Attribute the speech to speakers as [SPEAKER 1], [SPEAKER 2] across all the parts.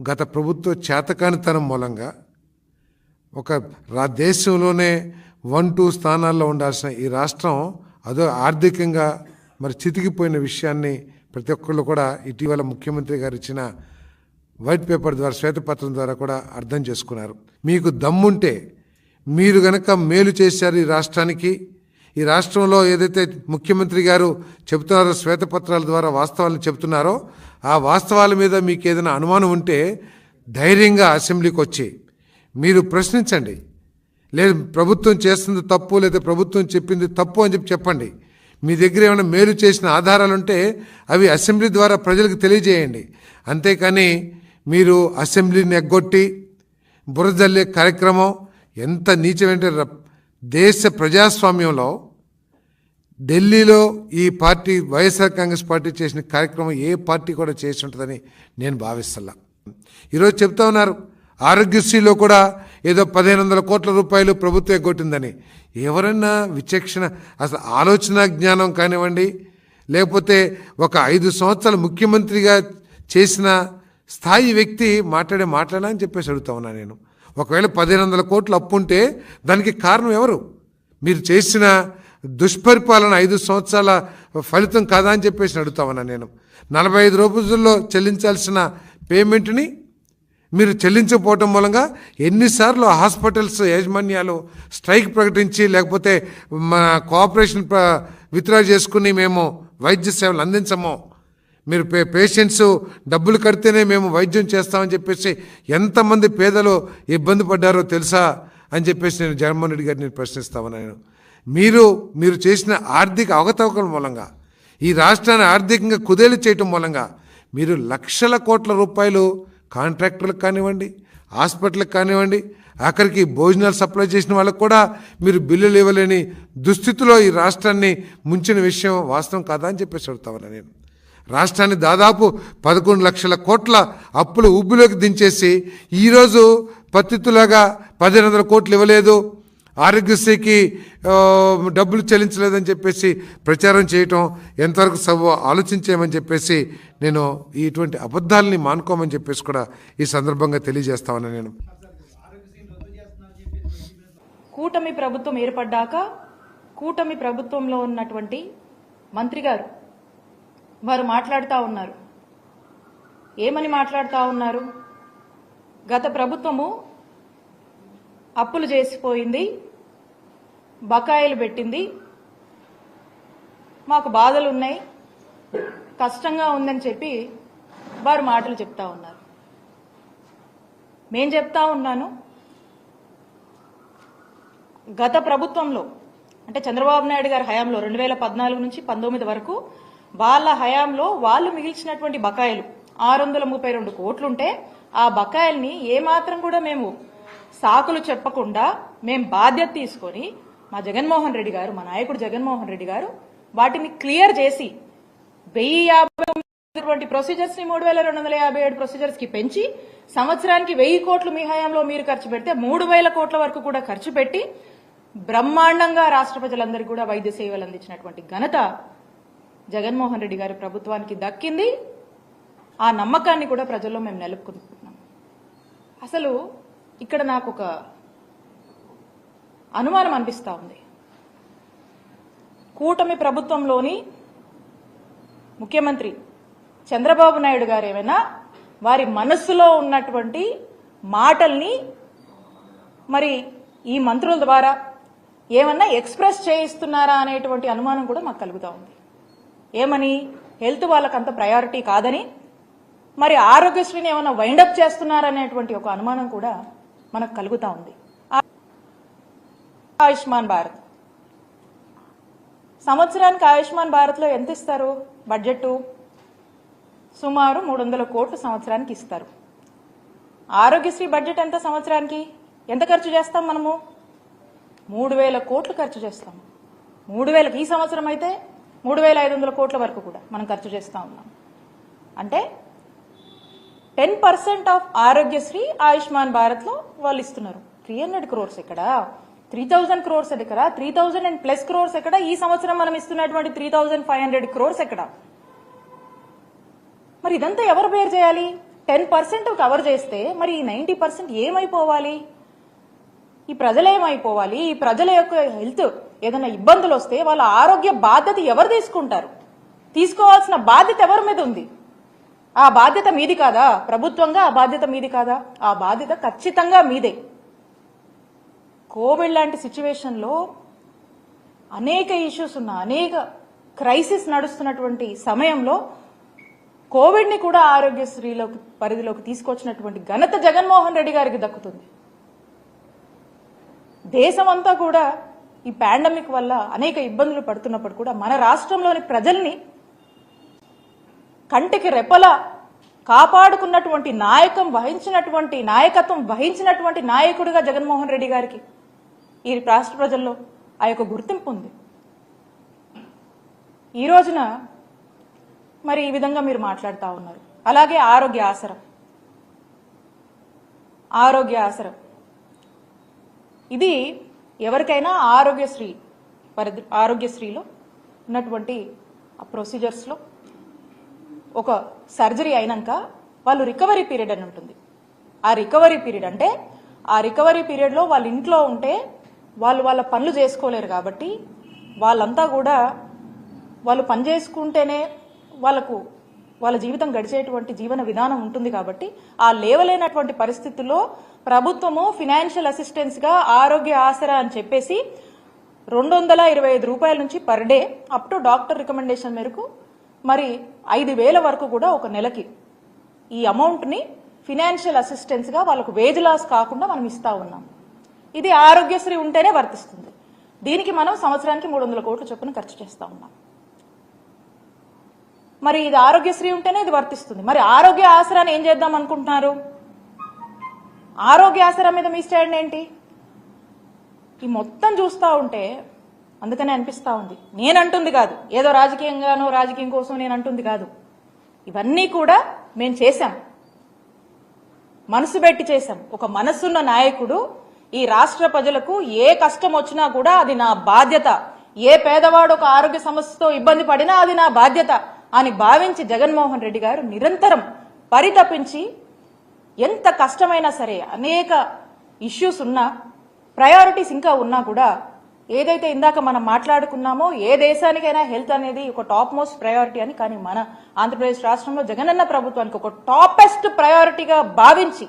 [SPEAKER 1] గత ప్రభుత్వ చేతకానితనం మూలంగా ఒక దేశంలోనే 1-2 స్థానాల్లో ఉండాల్సిన ఈ రాష్ట్రం అదో ఆర్థికంగా మరి చితికిపోయిన విషయాన్ని ప్రతి ఒక్కళ్ళు కూడా ఇటీవల ముఖ్యమంత్రి గారు ఇచ్చిన వైట్ పేపర్ ద్వారా శ్వేతపత్రం ద్వారా కూడా అర్థం చేసుకున్నారు. మీకు దమ్ముంటే మీరు గనక మేలు చేశారు ఈ రాష్ట్రానికి, ఈ రాష్ట్రంలో ఏదైతే ముఖ్యమంత్రి గారు చెబుతున్నారో శ్వేతపత్రాల ద్వారా వాస్తవాలను చెబుతున్నారో ఆ వాస్తవాల మీద మీకు ఏదైనా అనుమానం ఉంటే ధైర్యంగా అసెంబ్లీకి వచ్చి మీరు ప్రశ్నించండి. లేదు ప్రభుత్వం చేస్తుంది తప్పు లేదా ప్రభుత్వం చెప్పింది తప్పు అని చెప్పండి. మీ దగ్గర ఏమైనా మేలు చేసిన ఆధారాలు ఉంటే అవి అసెంబ్లీ ద్వారా ప్రజలకు తెలియజేయండి. అంతేకాని మీరు అసెంబ్లీని ఎగ్గొట్టి బురదల్లే కార్యక్రమం ఎంత నీచమంటే దేశ ప్రజాస్వామ్యంలో ఢిల్లీలో ఈ పార్టీ వైఎస్ఆర్ కాంగ్రెస్ పార్టీ చేసిన కార్యక్రమం ఏ పార్టీ కూడా చేసి ఉంటుందని నేను భావిస్తున్నా. ఈరోజు చెప్తా ఉన్నారు ఆరోగ్యశ్రీలో కూడా ఏదో 1500 కోట్ల రూపాయలు ప్రభుత్వం ఎగ్గొట్టిందని. ఎవరన్నా విచక్షణ అసలు ఆలోచన జ్ఞానం కానివ్వండి, లేకపోతే ఒక 5 సంవత్సరాలు ముఖ్యమంత్రిగా చేసిన స్థాయి వ్యక్తి మాట్లాడా అని చెప్పేసి అడుగుతా ఉన్నా నేను. ఒకవేళ 1500 కోట్లు అప్పు ఉంటే దానికి కారణం ఎవరు? మీరు చేసిన దుష్పరిపాలన 5 సంవత్సరాల ఫలితం కాదా అని చెప్పేసి అడుగుతా ఉన్నా నేను. 45 రోజుల్లో చెల్లించాల్సిన పేమెంట్ని మీరు చెల్లించకపోవటం మూలంగా ఎన్నిసార్లు హాస్పిటల్స్ యాజమాన్యాలు స్ట్రైక్ ప్రకటించి లేకపోతే మన కోఆపరేషన్ విత్డ్రా చేసుకుని మేము వైద్య సేవలు అందించము, మీరు పేషెంట్స్ డబ్బులు కడితేనే మేము వైద్యం చేస్తామని చెప్పేసి ఎంతమంది పేదలు ఇబ్బంది పడ్డారో తెలుసా అని చెప్పేసి నేను జగన్మోహన్ రెడ్డి గారిని ప్రశ్నిస్తా ఉన్నాను. మీరు చేసిన ఆర్థిక అవకతవకల మూలంగా ఈ రాష్ట్రాన్ని ఆర్థికంగా కుదేలు చేయటం మూలంగా మీరు లక్షల కోట్ల రూపాయలు కాంట్రాక్టర్లకు కానివ్వండి, హాస్పిటల్కి కానివ్వండి, ఆఖరికి భోజనాలు సప్లై చేసిన వాళ్ళకు కూడా మీరు బిల్లులు ఇవ్వలేని దుస్థితిలో ఈ రాష్ట్రాన్ని ముంచిన విషయం వాస్తవం కాదా అని చెప్పేసి అడుగుతా ఉన్నా నేను. రాష్ట్రాన్ని దాదాపు 11 లక్షల కోట్ల అప్పులు ఊబిలోకి దించేసి ఈరోజు పత్తితులాగా 1500 కోట్లు ఇవ్వలేదు, ఆరోగ్యశ్రీకి డబ్బులు చెల్లించలేదని చెప్పేసి ప్రచారం చేయటం ఎంతవరకు ఆలోచించేయమని చెప్పేసి నేను ఇటువంటి అబద్ధాలని మానుకోమని చెప్పేసి కూడా ఈ సందర్భంగా తెలియజేస్తా ఉన్నా నేను.
[SPEAKER 2] కూటమి ప్రభుత్వం ఏర్పడ్డాక కూటమి ప్రభుత్వంలో ఉన్నటువంటి మంత్రి గారు వారు మాట్లాడుతూ ఉన్నారు. ఏమని మాట్లాడుతూ ఉన్నారు? గత ప్రభుత్వము అప్పులు చేసిపోయింది, బకాయిలు పెట్టింది, మాకు బాధలు ఉన్నాయి, కష్టంగా ఉందని చెప్పి వారు మాటలు చెప్తా ఉన్నారు. నేను చెప్తా ఉన్నాను, గత ప్రభుత్వంలో అంటే చంద్రబాబు నాయుడు గారి హయాంలో 2014 నుంచి 19 వరకు వాళ్ళ హయాంలో వాళ్ళు మిగిల్చినటువంటి బకాయిలు 632 కోట్లుంటే ఆ బకాయిల్ని ఏమాత్రం కూడా మేము సాకులు చెప్పకుండా మేము బాధ్యత తీసుకొని మా జగన్మోహన్ రెడ్డి గారు, మా నాయకుడు జగన్మోహన్ రెడ్డి గారు వాటిని క్లియర్ చేసి 1050 ప్రొసీజర్స్ ని 3257 ప్రొసీజర్స్ కి పెంచి సంవత్సరానికి 1000 కోట్లు మీ హయాంలో మీరు ఖర్చు పెడితే 3000 కోట్ల వరకు కూడా ఖర్చు పెట్టి బ్రహ్మాండంగా రాష్ట్ర ప్రజలందరికీ కూడా వైద్య సేవలు అందించినటువంటి ఘనత జగన్మోహన్ రెడ్డి గారి ప్రభుత్వానికి దక్కింది. ఆ నమ్మకాన్ని కూడా ప్రజల్లో మేము నిలుపుకుంటున్నాం. అసలు ఇక్కడ నాకు ఒక అనుమానం అనిపిస్తా ఉంది. కూటమి ప్రభుత్వంలోని ముఖ్యమంత్రి చంద్రబాబు నాయుడు గారు ఏమైనా వారి మనస్సులో ఉన్నటువంటి మాటల్ని మరి ఈ మంత్రుల ద్వారా ఏమన్నా ఎక్స్ప్రెస్ చేయిస్తున్నారా అనేటువంటి అనుమానం కూడా మాకు కలుగుతూ ఉంది. ఏమని? హెల్త్ వాళ్ళకంత ప్రయారిటీ కాదని, మరి ఆరోగ్యశ్రీని ఏమైనా వైండప్ చేస్తున్నారనేటువంటి ఒక అనుమానం కూడా మనకు కలుగుతూ ఉంది. ఆయుష్మాన్ భారత్ సంవత్సరానికి ఆయుష్మాన్ భారత్లో ఎంత ఇస్తారు? బడ్జెట్ సుమారు 300 కోట్లు సంవత్సరానికి ఇస్తారు. ఆరోగ్యశ్రీ బడ్జెట్ ఎంత? సంవత్సరానికి ఎంత ఖర్చు చేస్తాం మనము? 3000 కోట్లు ఖర్చు చేస్తాం. 3000 ఈ సంవత్సరం అయితే 3500 కోట్ల వరకు కూడా మనం ఖర్చు చేస్తా ఉన్నాం. అంటే 10% ఆఫ్ ఆరోగ్యశ్రీ ఆయుష్మాన్ భారత్ లో వాళ్ళు ఇస్తున్నారు. 300 crores ఇక్కడ 3,000 crores ఎక్కడ, 3,000 and plus crores ఎక్కడ, ఈ సంవత్సరం మనం ఇస్తున్నటువంటి 3,500 crores ఎక్కడ? మరి ఇదంతా ఎవరు బేర్ చేయాలి? 10% కవర్ చేస్తే మరి ఈ 90% ఏమైపోవాలి? ఈ ప్రజలు ఏమైపోవాలి? ఈ ప్రజల యొక్క హెల్త్ ఏదైనా ఇబ్బందులు వస్తే వాళ్ళ ఆరోగ్య బాధ్యత ఎవరు తీసుకుంటారు? తీసుకోవాల్సిన బాధ్యత ఎవరి మీద ఉంది? ఆ బాధ్యత మీది కాదా? ప్రభుత్వంగా ఆ బాధ్యత మీది కాదా? ఆ బాధ్యత ఖచ్చితంగా మీదే. కోవిడ్ లాంటి సిచ్యువేషన్లో అనేక ఇష్యూస్ ఉన్న, అనేక క్రైసిస్ నడుస్తున్నటువంటి సమయంలో కోవిడ్ని కూడా ఆరోగ్యశ్రీలోకి పరిధిలోకి తీసుకొచ్చినటువంటి ఘనత జగన్మోహన్ రెడ్డి గారికి దక్కుతుంది. దేశమంతా కూడా ఈ పాండమిక్ వల్ల అనేక ఇబ్బందులు పడుతున్నప్పుడు కూడా మన రాష్ట్రంలోని ప్రజల్ని కంటికి రెప్పలా కాపాడుకున్నటువంటి నాయకత్వం వహించినటువంటి నాయకుడిగా జగన్మోహన్ రెడ్డి గారికి ఈ రాష్ట్ర ప్రజల్లో ఆ యొక్క గుర్తింపు ఉంది. ఈ రోజున మరి ఈ విధంగా మీరు మాట్లాడుతూ ఉన్నారు. అలాగే ఆరోగ్య ఆసరం ఇది ఎవరికైనా ఆరోగ్యశ్రీలో ఉన్నటువంటి ప్రొసీజర్స్లో ఒక సర్జరీ అయినాక వాళ్ళు రికవరీ పీరియడ్ అని ఉంటుంది. ఆ రికవరీ పీరియడ్ అంటే ఆ రికవరీ పీరియడ్లో వాళ్ళ ఇంట్లో ఉంటే వాళ్ళ పనులు చేసుకోలేరు కాబట్టి వాళ్ళంతా కూడా వాళ్ళు పని చేసుకుంటేనే వాళ్ళ జీవితం గడిచేటువంటి జీవన విధానం ఉంటుంది. కాబట్టి ఆ లేవలేనటువంటి పరిస్థితుల్లో ప్రభుత్వము ఫినాన్షియల్ అసిస్టెన్స్ గా ఆరోగ్య ఆసరా అని చెప్పేసి 225 రూపాయల నుంచి per day up to doctor recommendation మేరకు మరి 5,000 వరకు కూడా ఒక నెలకి ఈ అమౌంట్ ని ఫినాన్షియల్ అసిస్టెన్స్ గా వాళ్ళకు వేజ్ లాస్ కాకుండా మనం ఇస్తా ఉన్నాం. ఇది ఆరోగ్యశ్రీ ఉంటేనే వర్తిస్తుంది. దీనికి మనం సంవత్సరానికి 300 కోట్ల చొప్పున ఖర్చు చేస్తా ఉన్నాం. మరి ఇది ఆరోగ్యశ్రీ ఉంటేనే ఇది వర్తిస్తుంది. మరి ఆరోగ్య ఆసరాన్ని ఏం చేద్దాం అనుకుంటున్నారు? ఆరోగ్య ఆసరా మీద మీ స్టాండ్ ఏంటి? ఈ మొత్తం చూస్తూ ఉంటే అందుకనే అనిపిస్తూ ఉంది. నేనంటుంది కాదు, ఏదో రాజకీయం కోసం నేను అంటుంది కాదు. ఇవన్నీ కూడా మేము చేశాం, మనసు పెట్టి చేశాం. ఒక మనసున్న నాయకుడు ఈ రాష్ట్ర ప్రజలకు ఏ కష్టం వచ్చినా కూడా అది నా బాధ్యత, ఏ పేదవాడు ఒక ఆరోగ్య సమస్యతో ఇబ్బంది పడినా అది నా బాధ్యత అని భావించి జగన్మోహన్ రెడ్డి గారు నిరంతరం పరితపించి ఎంత కష్టమైనా సరే అనేక ఇష్యూస్ ఉన్నా, ప్రయారిటీస్ ఇంకా ఉన్నా కూడా ఏదైతే ఇందాక మనం మాట్లాడుకున్నామో ఏ దేశానికైనా హెల్త్ అనేది ఒక టాప్ మోస్ట్ ప్రయారిటీ అని, కానీ మన ఆంధ్రప్రదేశ్ రాష్ట్రంలో జగనన్న ప్రభుత్వానికి ఒక టాపెస్ట్ ప్రయారిటీగా భావించి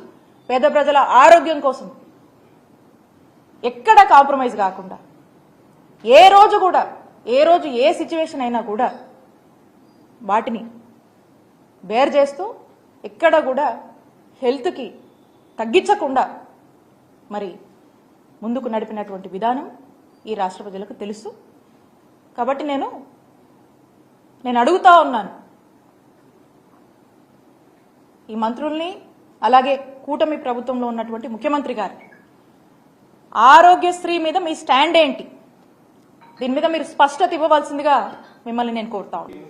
[SPEAKER 2] పేద ప్రజల ఆరోగ్యం కోసం ఎక్కడ కాంప్రమైజ్ కాకుండా ఏ రోజు ఏ సిచ్యువేషన్ అయినా కూడా వాటిని బేర్ చేస్తూ ఎక్కడ కూడా హెల్త్కి తగ్గించకుండా మరి ముందుకు నడిపినటువంటి విధానం ఈ రాష్ట్ర ప్రజలకు తెలుసు. కాబట్టి నేను అడుగుతా ఉన్నాను ఈ మంత్రుల్ని, అలాగే కూటమి ప్రభుత్వంలో ఉన్నటువంటి ముఖ్యమంత్రి గారు, ఆరోగ్యశ్రీ మీద మీ స్టాండ్ ఏంటి? దీని మీద మీరు స్పష్టత ఇవ్వవలసిందిగా మిమ్మల్ని నేను కోరుతా ఉన్నాను.